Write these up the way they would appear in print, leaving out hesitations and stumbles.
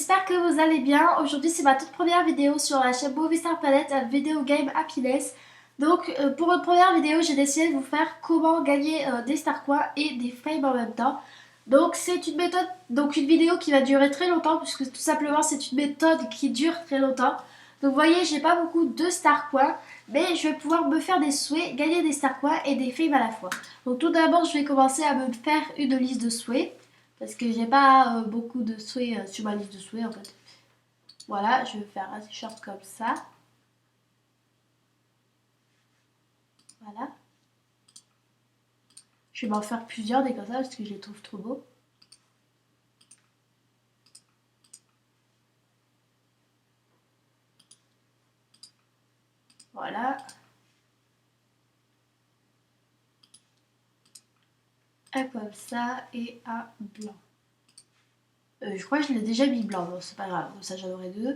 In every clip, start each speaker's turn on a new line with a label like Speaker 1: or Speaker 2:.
Speaker 1: j'espère que vous allez bien. Aujourd'hui c'est ma toute première vidéo sur la chaîne Movistar Planet Video Game Happiness. Donc pour votre première vidéo j'ai décidé de vous faire comment gagner des Star Coins et des frames en même temps. Donc c'est une méthode, donc une vidéo qui va durer très longtemps puisque tout simplement c'est une méthode qui dure très longtemps. Donc vous voyez j'ai pas beaucoup de Star Coins mais je vais pouvoir me faire des souhaits, gagner des Star Coins et des frames à la fois. Donc tout d'abord je vais commencer à me faire une liste de souhaits. Parce que j'ai pas beaucoup de souhaits sur ma liste de souhaits en fait. Voilà, je vais faire un t-shirt comme ça. Voilà. Je vais m'en faire plusieurs des comme ça parce que je les trouve trop beaux. Voilà. Un comme ça et un blanc. Je crois que je l'ai déjà mis blanc, donc c'est pas grave, comme ça j'en aurai deux.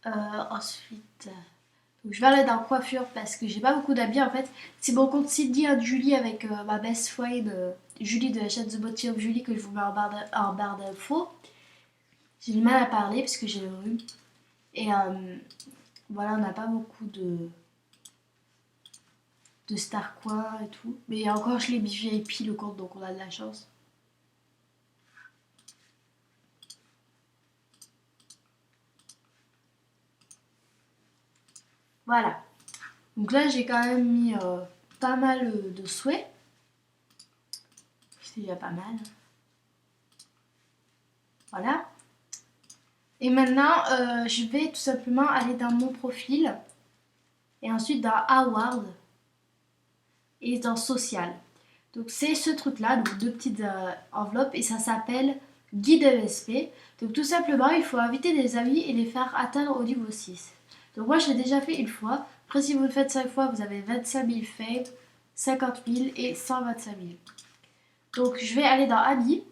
Speaker 1: Ensuite, donc je vais aller dans coiffure parce que j'ai pas beaucoup d'habits en fait. C'est mon compte Cindy and Julie avec ma best friend Julie de la chaîne The Body of Julie que je vous mets en barre d'infos. J'ai du mal à parler parce que j'ai le rhume. Et voilà, on n'a pas beaucoup de Star Coins et tout. Mais encore, je l'ai mis VIP le compte, donc on a de la chance. Voilà. Donc là, j'ai quand même mis pas mal de souhaits. C'est déjà pas mal. Voilà. Et maintenant, je vais tout simplement aller dans mon profil. Et ensuite dans Award. Et dans Social. Donc c'est ce truc-là, donc deux petites enveloppes. Et ça s'appelle Guide MSP. Donc tout simplement, il faut inviter des amis et les faire atteindre au niveau 6. Donc moi, je l'ai déjà fait une fois. Après, si vous le faites 5 fois, vous avez 25 000 fame, 50 000 et 125 000. Donc je vais aller dans Amis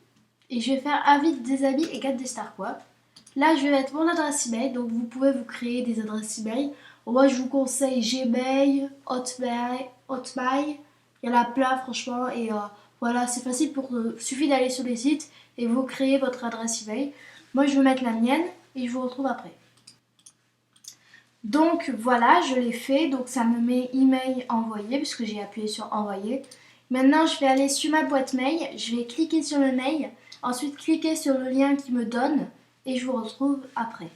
Speaker 1: et je vais faire invite des amis et gagner des Star Coins. Là, je vais mettre mon adresse email. Donc vous pouvez vous créer des adresses email. Moi, je vous conseille Gmail, Hotmail. Il y en a plein, franchement. Et voilà, c'est facile suffit d'aller sur les sites et vous créez votre adresse email. Moi, je vais mettre la mienne et je vous retrouve après. Donc voilà, je l'ai fait. Donc ça me met email envoyé puisque j'ai appuyé sur envoyer. Maintenant, je vais aller sur ma boîte mail. Je vais cliquer sur le mail. Ensuite, cliquer sur le lien qui me donne et je vous retrouve après.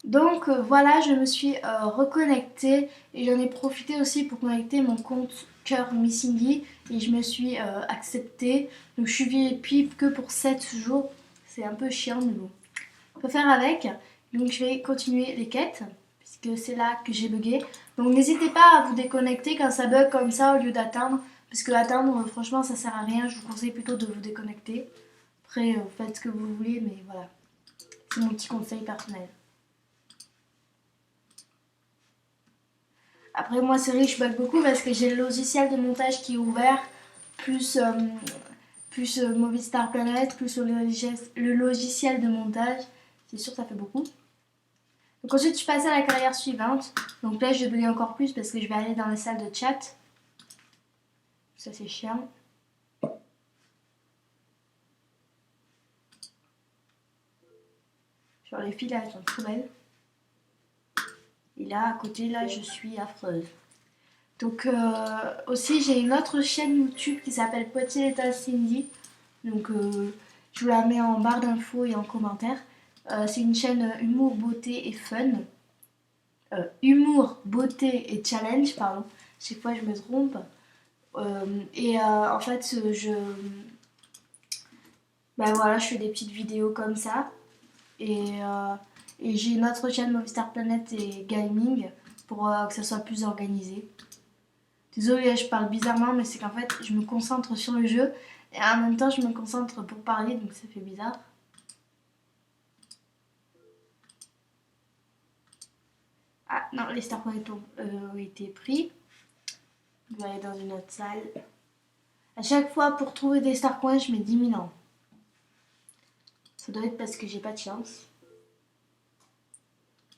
Speaker 1: Donc voilà, je me suis reconnectée et j'en ai profité aussi pour connecter mon compte Cœur Missingy et je me suis acceptée. Donc je suis VIP que pour 7 jours. C'est un peu chiant mais bon. On peut faire avec. Donc je vais continuer les quêtes puisque c'est là que j'ai bugué. Donc n'hésitez pas à vous déconnecter quand ça bug comme ça au lieu d'atteindre. Parce que attendre, franchement, ça sert à rien. Je vous conseille plutôt de vous déconnecter. Après, faites ce que vous voulez, mais voilà. C'est mon petit conseil personnel. Après, moi, c'est vrai que je bug beaucoup parce que j'ai le logiciel de montage qui est ouvert, plus, Movistar Planet, plus le logiciel de montage. C'est sûr, ça fait beaucoup. Donc ensuite, je passe à la carrière suivante. Donc là, je vais bugger encore plus parce que je vais aller dans la salle de chat. Ça, c'est chiant. Genre, les filles, là, elles sont trop belles. Et là, à côté, là, je suis affreuse. Donc aussi, j'ai une autre chaîne YouTube qui s'appelle Poitiers Little Cindy. Donc je vous la mets en barre d'infos et en commentaire. C'est une chaîne humour, beauté et fun. Humour, beauté et challenge, pardon. Chaque fois, je me trompe. En fait, ben voilà, je fais des petites vidéos comme ça. Et j'ai une autre chaîne Movistar Planet et Gaming pour que ça soit plus organisé. Désolée, je parle bizarrement, mais c'est qu'en fait, je me concentre sur le jeu et en même temps, je me concentre pour parler, donc ça fait bizarre. Ah non, les Star Coins ont été pris. Je vais aller dans une autre salle. À chaque fois, pour trouver des Star Coins, je mets 10 000 ans. Ça doit être parce que j'ai pas de chance.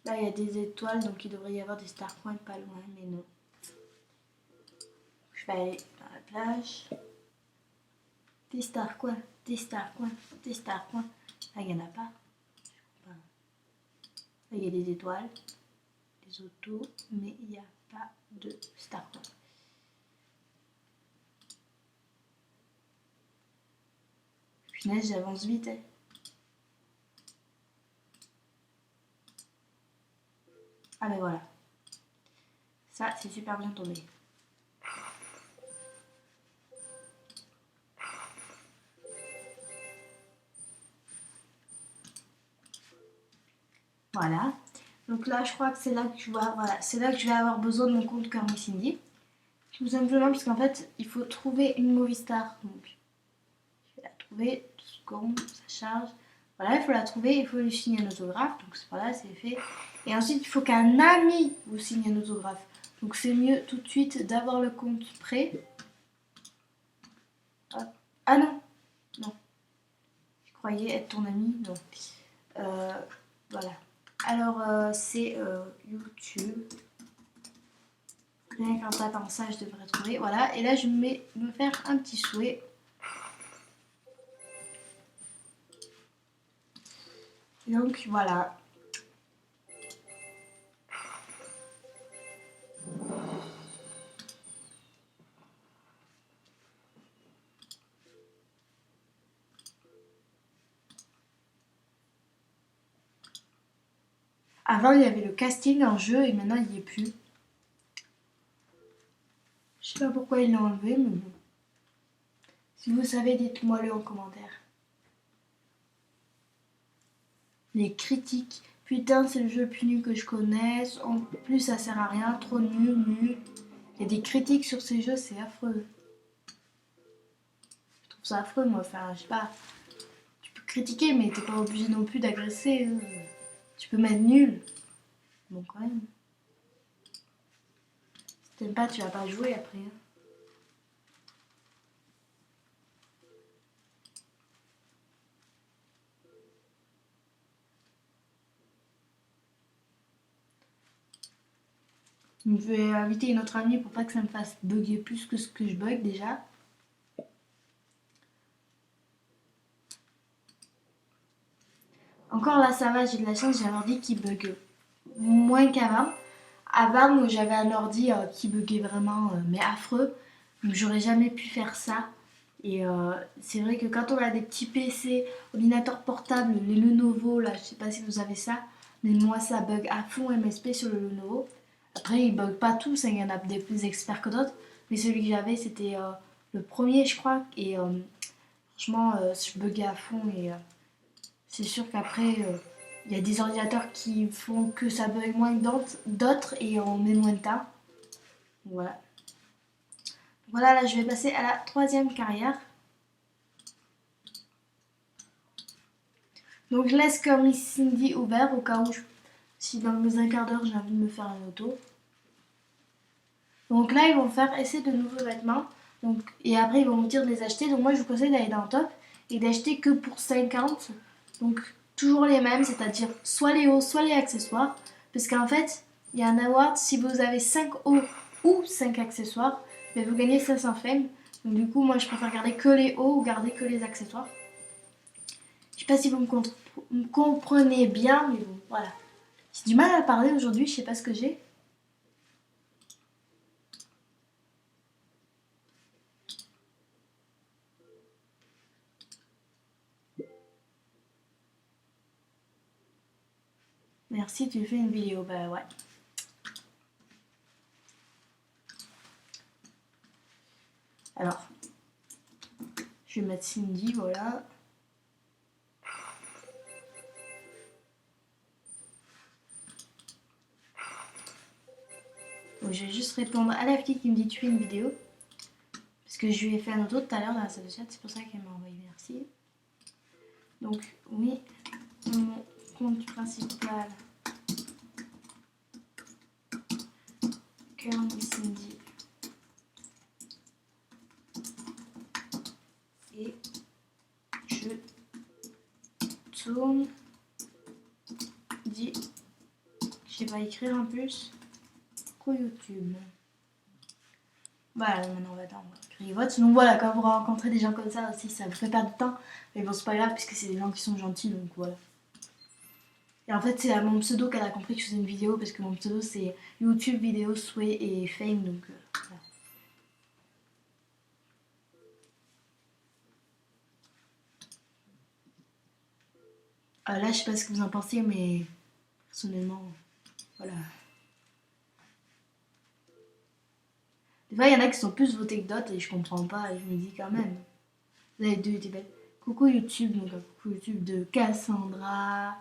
Speaker 1: Là, il y a des étoiles, donc il devrait y avoir des Star Coins pas loin, mais non. Je vais aller dans la plage. Des Star Coins, des Star Coins, des Star Coins, Là, il n'y en a pas. Là, il y a des étoiles, des autos, mais il n'y a pas de star. Punaise, j'avance vite. Hein. Ah ben voilà. Ça, c'est super bien tombé. Voilà. Donc là, je crois que c'est là que c'est là que je vais avoir besoin de mon compte Carmi Cindy. Tout simplement parce qu'en fait, il faut trouver une movie star. Donc, je vais la trouver. 2 secondes, ça charge. Voilà, il faut la trouver, il faut lui signer un autographe. Donc voilà, c'est fait. Et ensuite, il faut qu'un ami vous signe un autographe. Donc c'est mieux tout de suite d'avoir le compte prêt. Hop. Ah non, non. Je croyais être ton ami, non. Voilà. Alors c'est YouTube. Rien qu'en tapant ça, je devrais trouver. Voilà. Et là, je vais me faire un petit souhait. Donc voilà. Avant, il y avait le casting en jeu et maintenant, il n'y est plus. Je sais pas pourquoi ils l'ont enlevé, mais bon. Si vous savez, dites-moi le en commentaire. Les critiques. Putain, c'est le jeu le plus nul que je connaisse. En plus, ça sert à rien. Trop nul, nul. Il y a des critiques sur ces jeux, c'est affreux. Je trouve ça affreux, moi. Enfin, je sais pas. Tu peux critiquer, mais t'es pas obligé non plus d'agresser. Tu peux mettre nul. Bon, quand même. Si t'aimes pas, tu vas pas jouer après. Hein. Je vais inviter une autre amie pour pas que ça me fasse bugger plus que ce que je bug déjà. Encore là, ça va, j'ai de la chance, j'ai un ordi qui bug moins qu'avant. Avant, j'avais un ordi qui buguait vraiment, mais affreux. Donc, j'aurais jamais pu faire ça. Et c'est vrai que quand on a des petits PC, ordinateurs portables, les Lenovo, là, je sais pas si vous avez ça, mais moi ça bug à fond MSP sur le Lenovo. Après, ils bug pas tous, hein, il y en a des plus experts que d'autres, mais celui que j'avais c'était le premier, je crois, et franchement, je buguais à fond et c'est sûr qu'après, il y a des ordinateurs qui font que ça bug moins que d'autres et on met moins de temps. Voilà. Voilà, là je vais passer à la 3e carrière. Donc je laisse comme Cindy ouvert au cas où, si dans un quart d'heure j'ai envie de me faire un auto. Donc là ils vont faire essayer de nouveaux vêtements. Donc, et après ils vont me dire de les acheter. Donc moi je vous conseille d'aller dans le top et d'acheter que pour 50. Donc toujours les mêmes, c'est-à-dire soit les hauts, soit les accessoires. Parce qu'en fait, il y a un award si vous avez 5 hauts ou 5 accessoires, mais vous gagnez 500 fame. Donc du coup moi je préfère garder que les hauts ou garder que les accessoires. Je sais pas si vous me comprenez bien, mais bon, voilà. J'ai du mal à parler aujourd'hui, je sais pas ce que j'ai. Merci, tu fais une vidéo, bah ouais. Alors, je vais mettre Cindy, voilà. Donc, je vais juste répondre à la fille qui me dit tu fais une vidéo. Parce que je lui ai fait un auto tout à l'heure dans la salle de chat, c'est pour ça qu'elle m'a envoyé merci. Donc, oui, mon compte principal, Carmi Cindy. Et je tourne. Dit, je sais pas écrire en plus. Pro YouTube. Voilà, maintenant on va attendre. créer vote. Donc voilà, quand vous rencontrez des gens comme ça aussi, ça vous fait perdre du temps. Mais bon, c'est pas grave puisque c'est des gens qui sont gentils, donc voilà. Et en fait, c'est à mon pseudo qu'elle a compris que je faisais une vidéo parce que mon pseudo c'est YouTube vidéo Sway et Fame, donc voilà. Là, je sais pas ce que vous en pensez, mais personnellement, voilà. Des fois, il y en a qui sont plus votés que d'autres et je comprends pas. Et je me dis quand même, vous avez deux été belles. Coucou YouTube, donc coucou YouTube de Cassandra.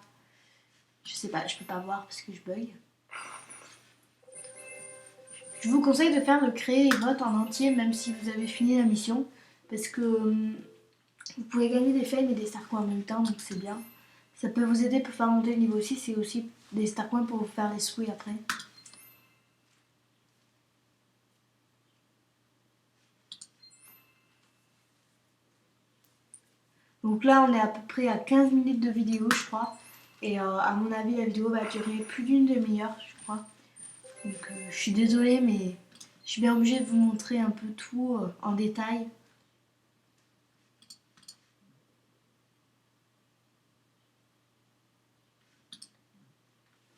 Speaker 1: Je sais pas, je peux pas voir parce que je bug. Je vous conseille de faire le créer et vote en entier, même si vous avez fini la mission, parce que vous pouvez gagner des fails et des star coins en même temps, donc c'est bien. Ça peut vous aider pour faire monter le niveau 6 et aussi des star coins pour vous faire les souhaits après. Donc là, on est à peu près à 15 minutes de vidéo, je crois. Et à mon avis, la vidéo va durer plus d'une demi-heure, je crois. Donc je suis désolée, mais je suis bien obligée de vous montrer un peu tout en détail.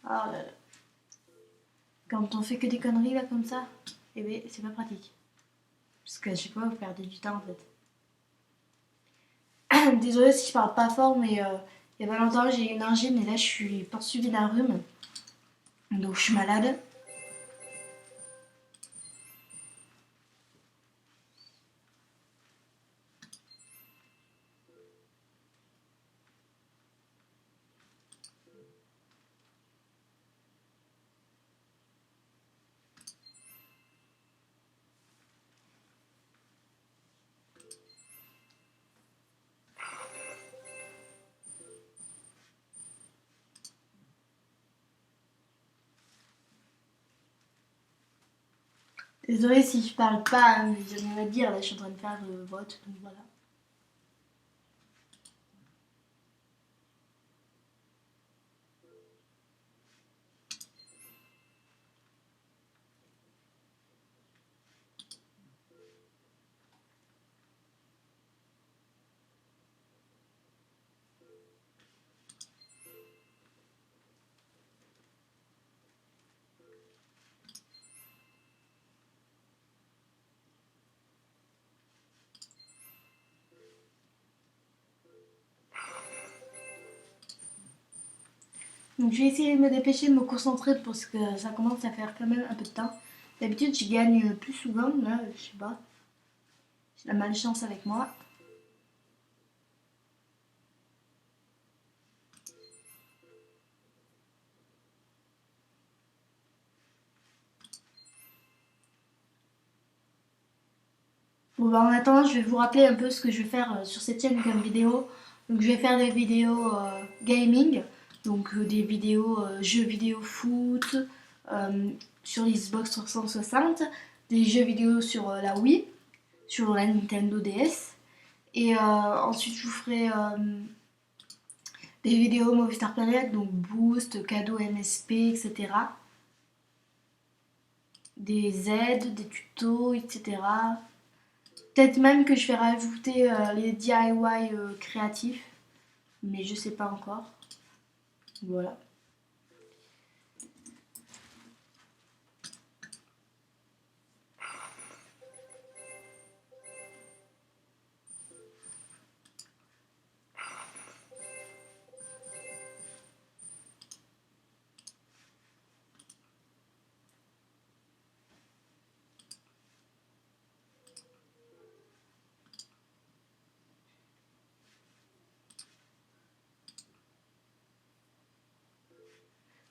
Speaker 1: Ah là là. Quand on fait que des conneries là comme ça, eh bien c'est pas pratique. Parce que je sais pas, vous perdez du temps en fait. Désolée si je parle pas fort, mais il y a pas longtemps j'ai eu une angine et là je suis poursuivie d'un rhume. Donc je suis malade. Désolée si je parle pas, mais j'ai rien à dire, là je suis en train de faire le vote, donc voilà. Donc je vais essayer de me dépêcher, de me concentrer parce que ça commence à faire quand même un peu de temps. D'habitude je gagne plus souvent, là je sais pas. J'ai la malchance avec moi. Bon bah en attendant je vais vous rappeler un peu ce que je vais faire sur cette chaîne comme vidéo. Donc je vais faire des vidéos gaming, donc des vidéos jeux vidéo foot sur l'Xbox 360, des jeux vidéo sur la Wii, sur la Nintendo DS. Et ensuite je vous ferai des vidéos Movistar Planet, donc boost, cadeau MSP, etc. Des aides, des tutos, etc. Peut-être même que je vais rajouter les DIY créatifs, mais je sais pas encore. Voilà.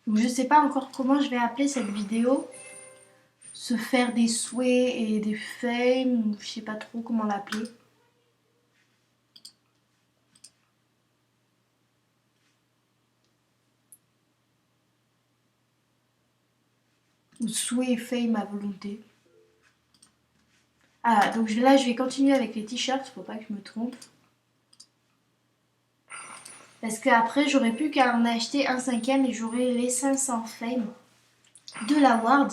Speaker 1: Donc je sais pas encore comment je vais appeler cette vidéo. Se faire des souhaits et des fames, je sais pas trop comment l'appeler. Ou souhaits et fame à volonté. Ah, donc là je vais continuer avec les t-shirts, faut pas que je me trompe. Parce qu'après j'aurais plus qu'à en acheter un cinquième et j'aurai les 500 fame de la Ward.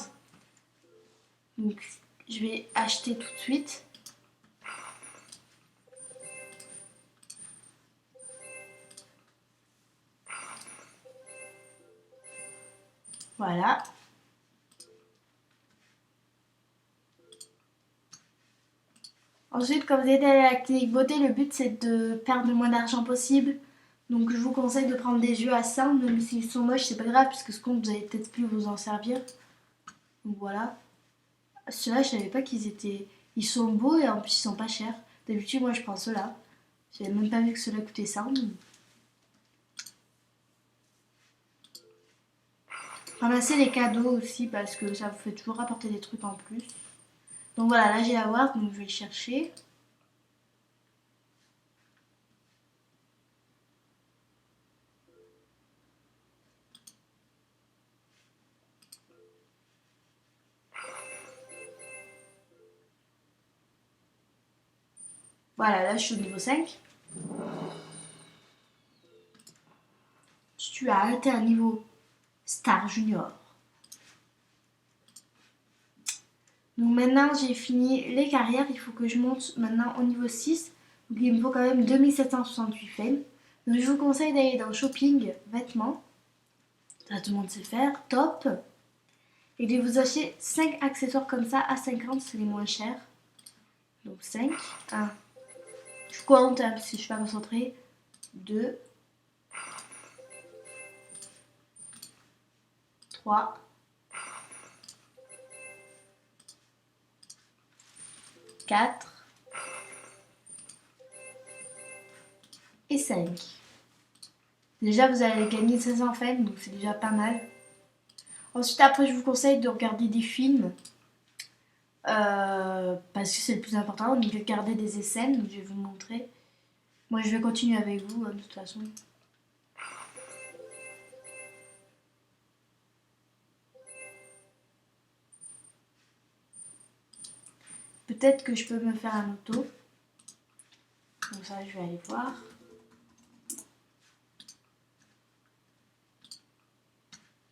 Speaker 1: Donc je vais acheter tout de suite. Voilà. Ensuite, quand vous êtes allé à la clinique beauté, le but c'est de perdre le moins d'argent possible. Donc je vous conseille de prendre des yeux à 100, même s'ils sont moches, c'est pas grave, puisque ce compte vous allez peut-être plus vous en servir. Donc voilà. Ceux-là, je savais pas qu'ils étaient... Ils sont beaux et en plus ils sont pas chers. D'habitude, moi je prends ceux-là. J'avais même pas vu que ceux-là coûtaient 100. Ramassez les cadeaux aussi parce que ça vous fait toujours apporter des trucs en plus. Donc voilà, là j'ai la Word, donc je vais le chercher. Voilà, là je suis au niveau 5. Tu as arrêté un niveau Star Junior. Donc maintenant j'ai fini les carrières, il faut que je monte maintenant au niveau 6. Donc il me faut quand même 2768 fame. Donc je vous conseille d'aller dans Shopping, vêtements. Ça tout le monde sait faire, top. Et de vous acheter 5 accessoires comme ça à 50, c'est les moins chers. Donc 5, 1. Je compte hein, si je suis pas concentrée. 2, 3, 4 et 5. Déjà, vous allez gagner 500 fame, donc c'est déjà pas mal. Ensuite, après, je vous conseille de regarder des films. Parce que c'est le plus important. Donc, regardez des SN, donc je vais vous montrer. Moi, je vais continuer avec vous, hein, de toute façon. Peut-être que je peux me faire un auto. Donc ça, je vais aller voir.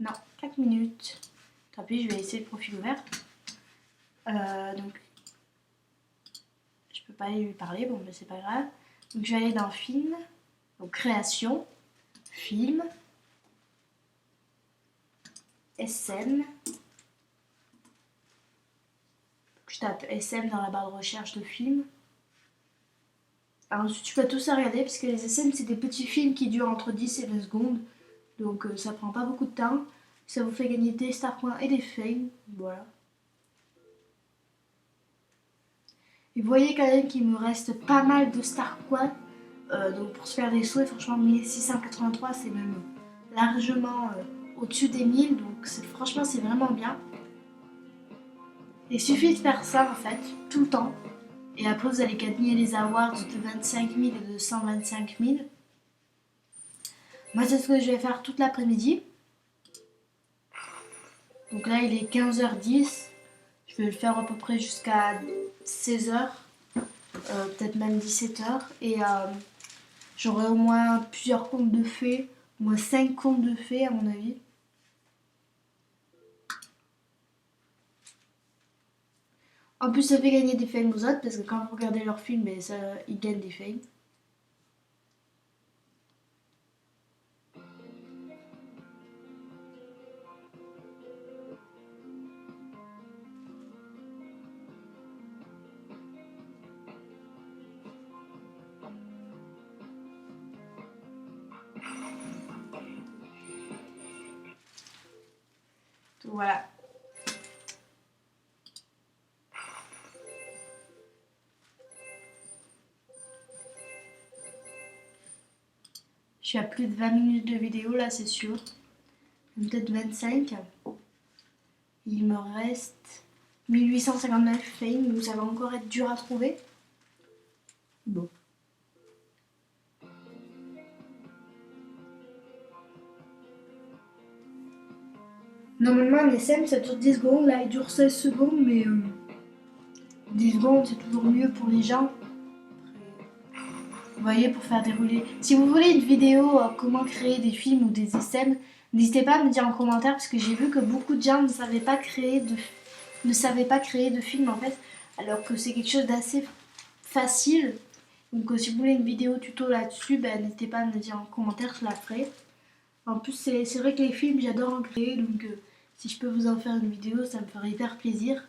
Speaker 1: Non, 4 minutes. Tant pis, je vais laisser le profil ouvert. Donc, je peux pas aller lui parler, bon, mais c'est pas grave. Donc, je vais aller dans film, donc création, film, SM. Je tape SM dans la barre de recherche de film. Alors, ensuite, tu peux tous à regarder parce que les SM, c'est des petits films qui durent entre 10 et 20 secondes. Donc, ça prend pas beaucoup de temps. Ça vous fait gagner des star points et des fames. Voilà. Et vous voyez quand même qu'il me reste pas mal de star points. Donc pour se faire des sauts, franchement 1683 c'est même largement au-dessus des 1000. Donc franchement c'est vraiment bien. Il suffit de faire ça en fait, tout le temps. Et après vous allez gagner les awards de 25 000 et de 125 000. Moi c'est ce que je vais faire toute l'après-midi. Donc là il est 15h10. Je vais le faire à peu près jusqu'à 16h. Peut-être même 17h. Et j'aurai au moins plusieurs comptes de fées. Au moins 5 comptes de fées à mon avis. En plus, ça fait gagner des fames aux autres parce que quand vous regardez leurs films, ben, ça, ils gagnent des fames. Donc voilà. Je suis à plus de 20 minutes de vidéo là, c'est sûr. Peut-être 25. Il me reste 1859 fames, donc ça va encore être dur à trouver. Bon. Normalement, un SM ça dure 10 secondes, là il dure 16 secondes, mais 10 secondes c'est toujours mieux pour les gens. Vous voyez, pour faire dérouler. Si vous voulez une vidéo comment créer des films ou des SM, n'hésitez pas à me dire en commentaire parce que j'ai vu que beaucoup de gens ne savaient pas créer de films en fait, alors que c'est quelque chose d'assez facile. Donc si vous voulez une vidéo tuto là-dessus, ben, n'hésitez pas à me dire en commentaire, je la ferai. En plus c'est vrai que les films j'adore en créer, donc Si je peux vous en faire une vidéo, ça me ferait hyper plaisir.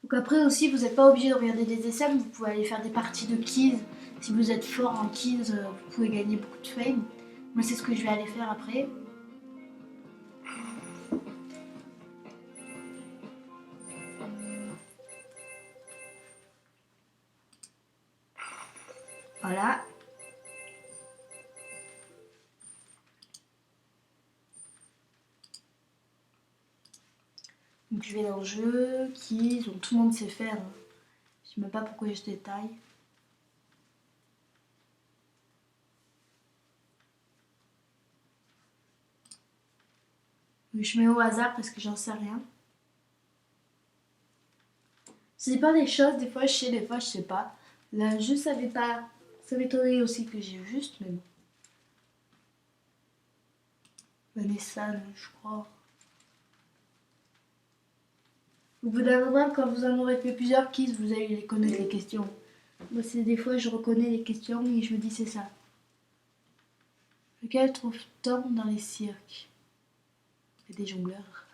Speaker 1: Donc après aussi, vous n'êtes pas obligé de regarder des SM, vous pouvez aller faire des parties de keys. Si vous êtes fort en keys, vous pouvez gagner beaucoup de fame. Moi, c'est ce que je vais aller faire après. Voilà. Donc je vais dans le jeu, keys, donc tout le monde sait faire. Je sais même pas pourquoi je détaille. Je mets au hasard parce que j'en sais rien. C'est pas des choses, des fois je sais, des fois je sais pas. Là, je savais pas. Ça m'étonnerait aussi que j'ai juste, mais bon. Vanessa, je crois. Au bout d'un moment, quand vous en aurez fait plusieurs quiz, vous allez les connaître les questions. Moi, c'est des fois, je reconnais les questions et je me dis c'est ça. Lequel trouve-t-on dans les cirques? Il y a des jongleurs.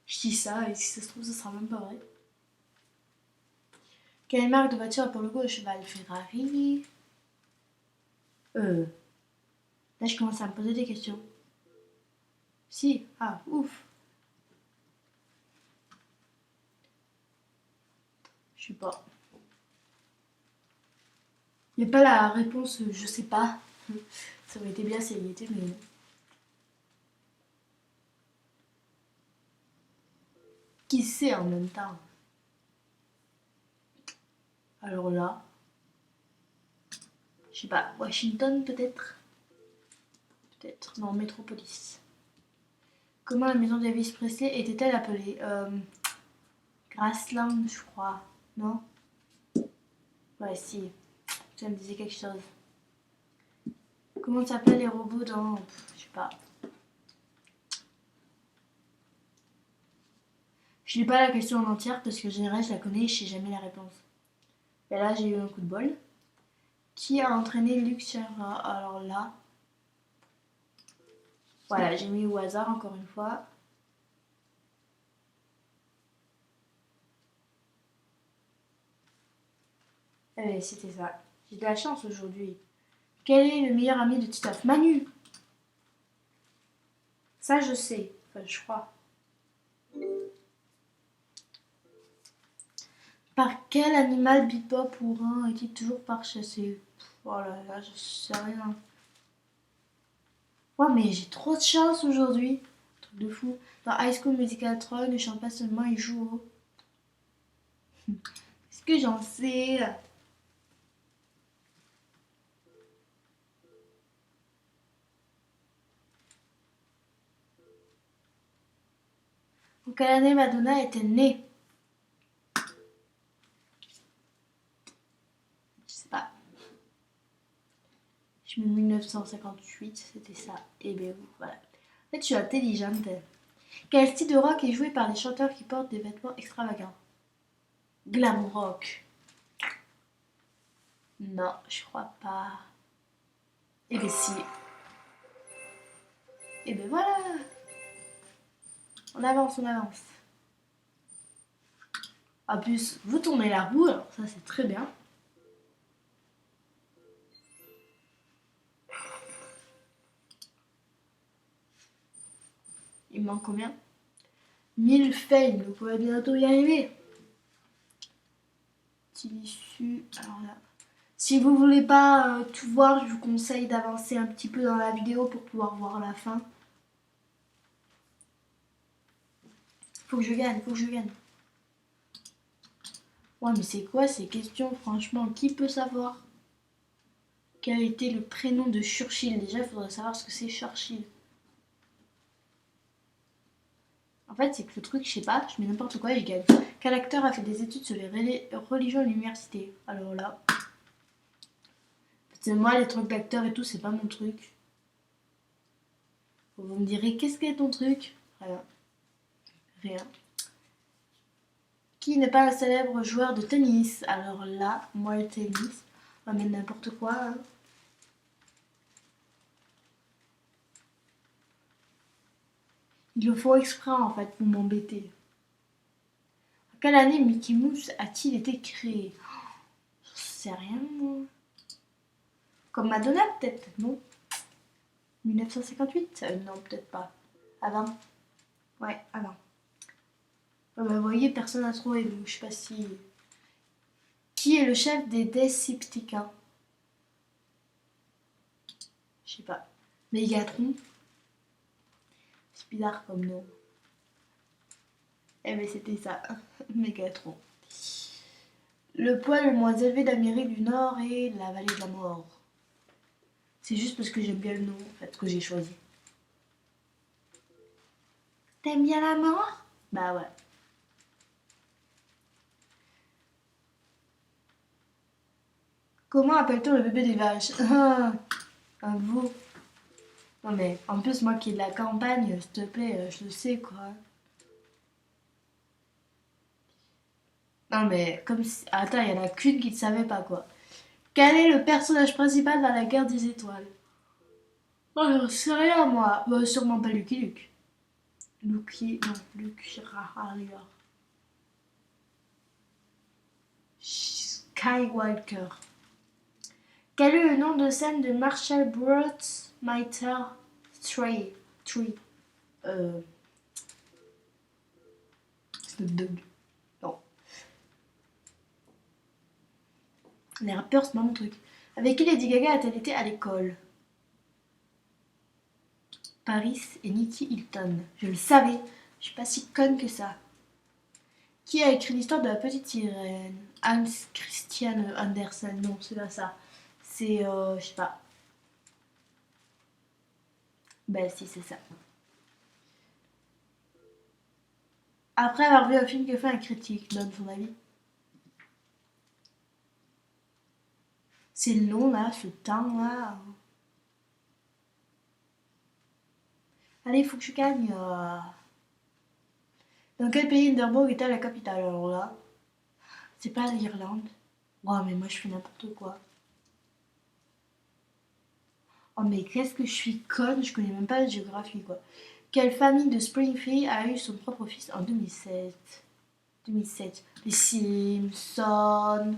Speaker 1: Je dis ça et si ça se trouve, ce sera même pas vrai. Quelle marque de voiture a pour logo le cheval? Ferrari. Là, je commence à me poser des questions. Si, ah, ouf. Je sais pas. Il n'y a pas la réponse, je sais pas. Ça aurait été bien si elle y était, mais non. Qui sait en même temps? Alors là, je sais pas, Washington peut-être? Peut-être, non, Metropolis. Comment la maison d'Elvis Presley était-elle appelée? Graceland, je crois. Non? Ouais, si. Ça me disait quelque chose. Comment s'appellent les robots dans... je sais pas. Je lis pas la question en entière parce que en général je la connais et je sais jamais la réponse. Et là j'ai eu un coup de bol. Qui a entraîné Luke Sherra? Alors là... voilà, j'ai mis au hasard encore une fois. Eh c'était ça. J'ai de la chance aujourd'hui. Quel est le meilleur ami de Titeuf? Manu! Ça je sais. Enfin, je crois. Par quel animal Bebop ou Rin est-il toujours parchassé? Oh là là, je sais rien. Ouais, mais j'ai trop de chance aujourd'hui. Truc de fou. Dans High School Musical 3, il ne chante pas seulement, il joue au... Est-ce que j'en sais? En quelle année Madonna était née? Je sais pas. Je mets 1958, c'était ça. Et bien voilà. En fait, je suis intelligente. Quel style de rock est joué par des chanteurs qui portent des vêtements extravagants? Glam rock. Non, je crois pas. Et bien si. Et ben voilà. On avance, on avance. En plus, vous tournez la roue, alors ça c'est très bien. Il me manque combien? 1000 fame, vous pouvez bientôt y arriver. L'issue, alors là. Si vous voulez pas tout voir, je vous conseille d'avancer un petit peu dans la vidéo pour pouvoir voir la fin. Faut que je gagne, faut que je gagne. Ouais, mais c'est quoi ces questions, franchement? Qui peut savoir? Quel était le prénom de Churchill? Déjà, il faudrait savoir ce que c'est Churchill. En fait, c'est que le truc, je sais pas, je mets n'importe quoi et je gagne. Quel acteur a fait des études sur les religions à l'université? Alors là... c'est moi, les trucs d'acteurs et tout, c'est pas mon truc. Vous me direz, qu'est-ce qu'est ton truc? Rien. Rien. Qui n'est pas un célèbre joueur de tennis? Alors là, moi le tennis, on va mettre n'importe quoi. Hein. Ils le font exprès en fait pour m'embêter. En quelle année Mickey Mouse a-t-il été créé? Je sais rien moi. Comme Madonna peut-être, non? 1958? Non, peut-être pas. Avant? Ouais, avant. Bah, vous voyez, personne n'a trouvé, donc je sais pas si... Qui est le chef des Decepticons? Je sais pas. Megatron? C'est bizarre comme nom. Eh ben c'était ça, Megatron. Le poids le moins élevé d'Amérique du Nord est la vallée de la mort. C'est juste parce que j'aime bien le nom en fait que j'ai choisi. T'aimes bien la mort? Bah ouais. Comment appelle-t-on le bébé des vaches? Un veau. Non mais en plus moi qui ai de la campagne, s'il te plaît, je le sais quoi. Non mais comme si... Attends, il y en a qu'une qui ne savait pas quoi. Quel est le personnage principal dans la guerre des étoiles? Oh, j'en sais rien moi. Bah, sûrement pas Lucky Luke. Lucky, non, Luke Harrier. Skywalker. Quel est le nom de scène de Marshall Brooks Mitre 3? Euh... Snoop Dogg. Non. Les rappeurs, c'est pas mon truc. Avec qui Lady Gaga a-t-elle été à l'école? Paris et Nicky Hilton. Je le savais. Je suis pas si conne que ça. Qui a écrit l'histoire de la petite sirène? Hans Christian Andersen. Non, c'est pas ça. C'est, je sais pas. Ben si, c'est ça. Après avoir vu un film que fait un critique, donne son avis. C'est long là, ce temps là. Allez, il faut que je gagne. Dans quel pays Edinburgh était la capitale alors là? C'est pas l'Irlande. Oh mais moi je fais n'importe quoi. Oh mais qu'est-ce que je suis conne, je connais même pas la géographie quoi. Quelle famille de Springfield a eu son propre fils en 2007? 2007. Les Simpsons.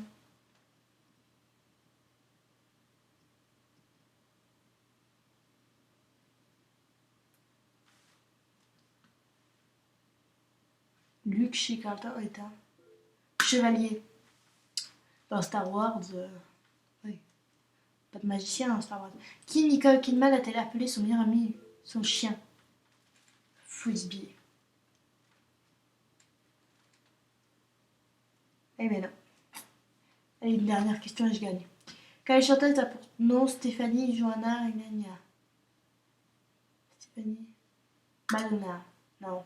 Speaker 1: Luke Skywalker est un chevalier. Dans Star Wars, oui. Pas de magicien dans Star Wars. Qui Nicole Kidman a-t-elle appelé son meilleur ami, son chien? Frisbee. Eh ben non. Allez, une dernière question et je gagne. Quelle chanteuse a pour nom Stéphanie Johanna Ignania? Stéphanie. Madonna. Non.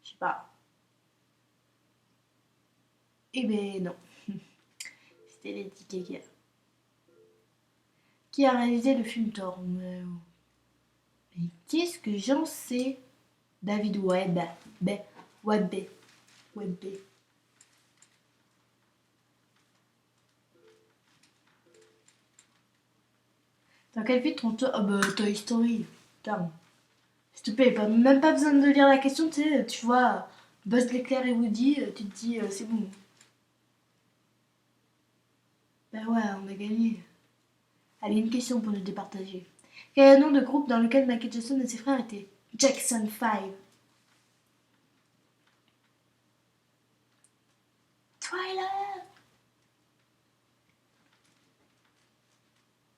Speaker 1: Je sais pas. Eh ben non. C'était Lady Gaga. Qui a réalisé le film Thor? Mais qu'est-ce que j'en sais? David Webb. Webb. Webb. Dans quel film on te... Oh bah Toy Story. Putain. S'il te plaît, même pas besoin de lire la question, tu vois, Buzz l'éclair et Woody, tu te dis c'est bon. Bah ouais, on a gagné. Allez, une question pour nous départager. Quel est le nom de groupe dans lequel Michael Jackson et ses frères étaient? Jackson 5. Twilight.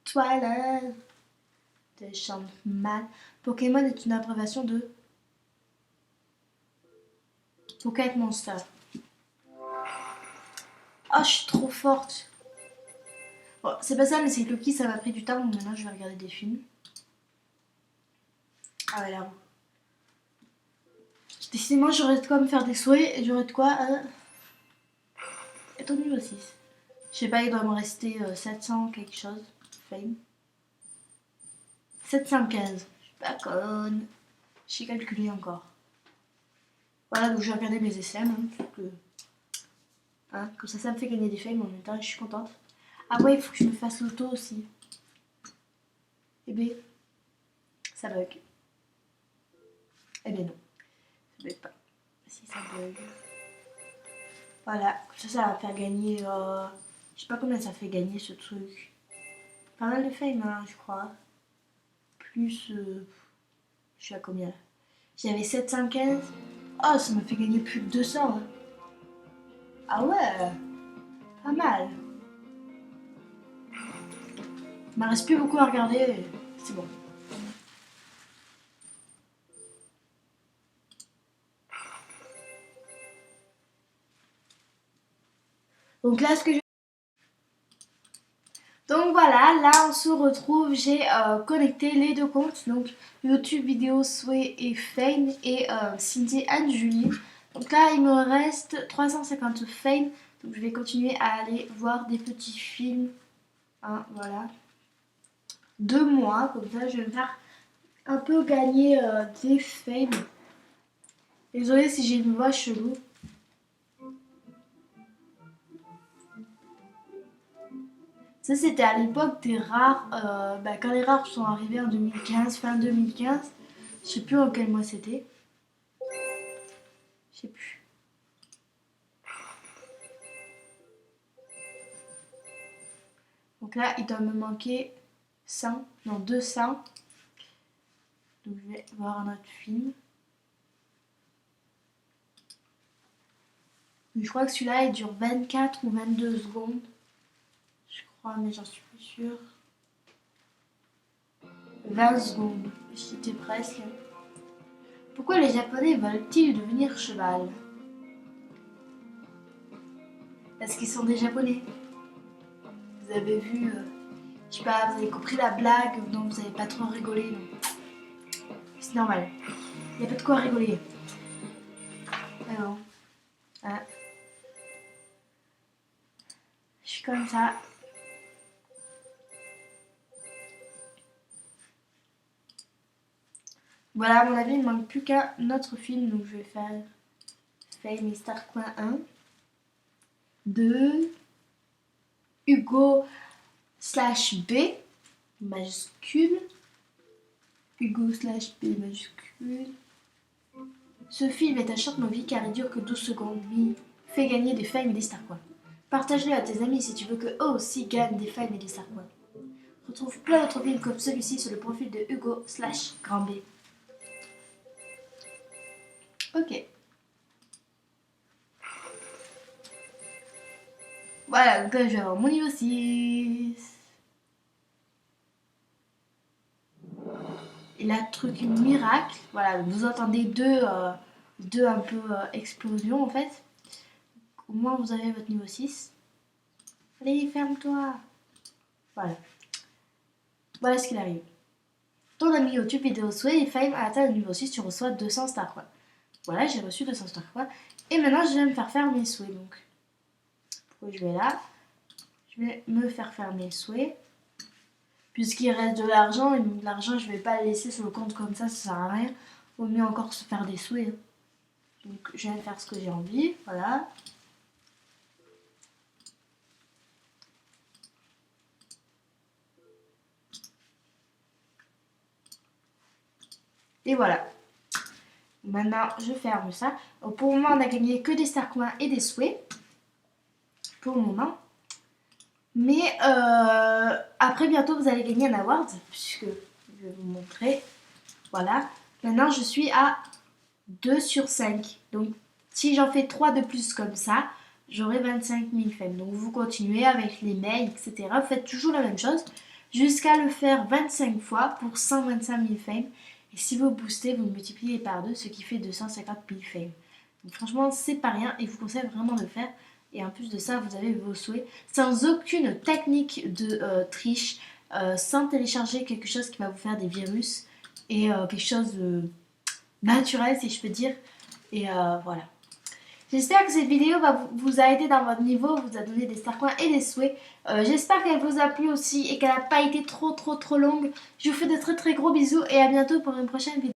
Speaker 1: Twilight. De Shankman. Pokémon est une abréviation de Pocket Monster. Oh, je suis trop forte. Bon, c'est pas ça, mais c'est que Loki, ça m'a pris du temps, donc maintenant je vais regarder des films. Ah ouais, là. Décidément, j'aurais de quoi me faire des souhaits et j'aurais de quoi. Être au niveau 6. Je sais pas, il doit me rester 700 quelque chose. Fame. 715. Je suis pas conne. J'ai calculé encore. Voilà, donc je vais regarder mes essais, comme ça me fait gagner des fames en même temps et je suis contente. Ah ouais, il faut que je me fasse l'auto aussi. Eh ben, ça bug. Eh bien non, ça bug pas. Si ça bug. Voilà, ça va faire gagner... je sais pas combien ça fait gagner ce truc. Pas mal de fame, hein, je crois. Plus... je suis à combien? J'avais 715. Oh, ça m'a fait gagner plus de 200. Hein. Ah ouais, pas mal. Il me reste plus beaucoup à regarder. C'est bon. Donc là, ce que je... Donc voilà, là on se retrouve, j'ai connecté les deux comptes, donc YouTube vidéo Sway et Fame et Cindy Anne Julie. Donc là il me reste 350 Fame, donc je vais continuer à aller voir des petits films, hein, voilà, 2 mois, comme ça je vais me faire un peu gagner des Fame. Désolée si j'ai une voix chelou. Ça, c'était à l'époque des rares. Quand les rares sont arrivés en 2015, fin 2015. Je sais plus en quel mois c'était. Je sais plus. Donc là, il doit me manquer 100. Non, 200. Donc je vais voir un autre film. Je crois que celui-là, il dure 24 ou 22 secondes. Je crois, mais j'en suis plus sûre. 20 secondes. J'étais presque. Pourquoi les Japonais veulent-ils devenir cheval? Parce qu'ils sont des Japonais. Vous avez vu, je sais pas, vous avez compris la blague, non, vous avez pas trop rigolé, non. C'est normal. Il n'y a pas de quoi rigoler. Alors, hein. Je suis comme ça. Voilà, à mon avis, il ne manque plus qu'un autre film, donc je vais faire Fame et Star Coin 1. 2. Hugo / B majuscule. Hugo / B majuscule. Ce film est un short movie car il dure que 12 secondes. Oui, fais gagner des Fame et des Star Coins. Partage-le à tes amis si tu veux que eux aussi gagnent des Fame et des Star Coins. Retrouve plein d'autres films comme celui-ci sur le profil de Hugo / Grand B. Ok. Voilà, donc là je vais avoir mon niveau 6. Et là, truc miracle. Voilà, vous entendez deux un peu explosions en fait. Au moins vous avez votre niveau 6. Allez, ferme-toi. Voilà. Voilà ce qu'il arrive. Ton ami YouTube vidéo Sway et Fame a atteint le niveau 6, tu reçois 200 Star Coins. Voilà, j'ai reçu 200 Star Coins. Et maintenant, je vais me faire faire mes souhaits. Donc, pourquoi je vais là? Je vais me faire faire mes souhaits. Puisqu'il reste de l'argent, et l'argent, je vais pas le laisser sur le compte comme ça sert à rien. Vaut mieux encore se faire des souhaits. Hein. Donc, je vais faire ce que j'ai envie. Voilà. Et voilà. Maintenant, je ferme ça. Donc, pour le moment, on a gagné que des Star Coins et des souhaits. Pour le moment. Mais après, bientôt, vous allez gagner un award. Puisque je vais vous montrer. Voilà. Maintenant, je suis à 2 sur 5. Donc, si j'en fais 3 de plus comme ça, j'aurai 25 000 fame. Donc, vous continuez avec les mails, etc. Vous faites toujours la même chose jusqu'à le faire 25 fois pour 125 000 fame. Et si vous boostez, vous le multipliez par 2, ce qui fait 250 000 fame. Donc, franchement, c'est pas rien et je vous conseille vraiment de le faire. Et en plus de ça, vous avez vos souhaits sans aucune technique de triche, sans télécharger quelque chose qui va vous faire des virus et quelque chose de naturel, si je peux dire. Et voilà. J'espère que cette vidéo vous a aidé dans votre niveau, vous a donné des star coins et des souhaits. J'espère qu'elle vous a plu aussi et qu'elle n'a pas été trop longue. Je vous fais de très gros bisous et à bientôt pour une prochaine vidéo.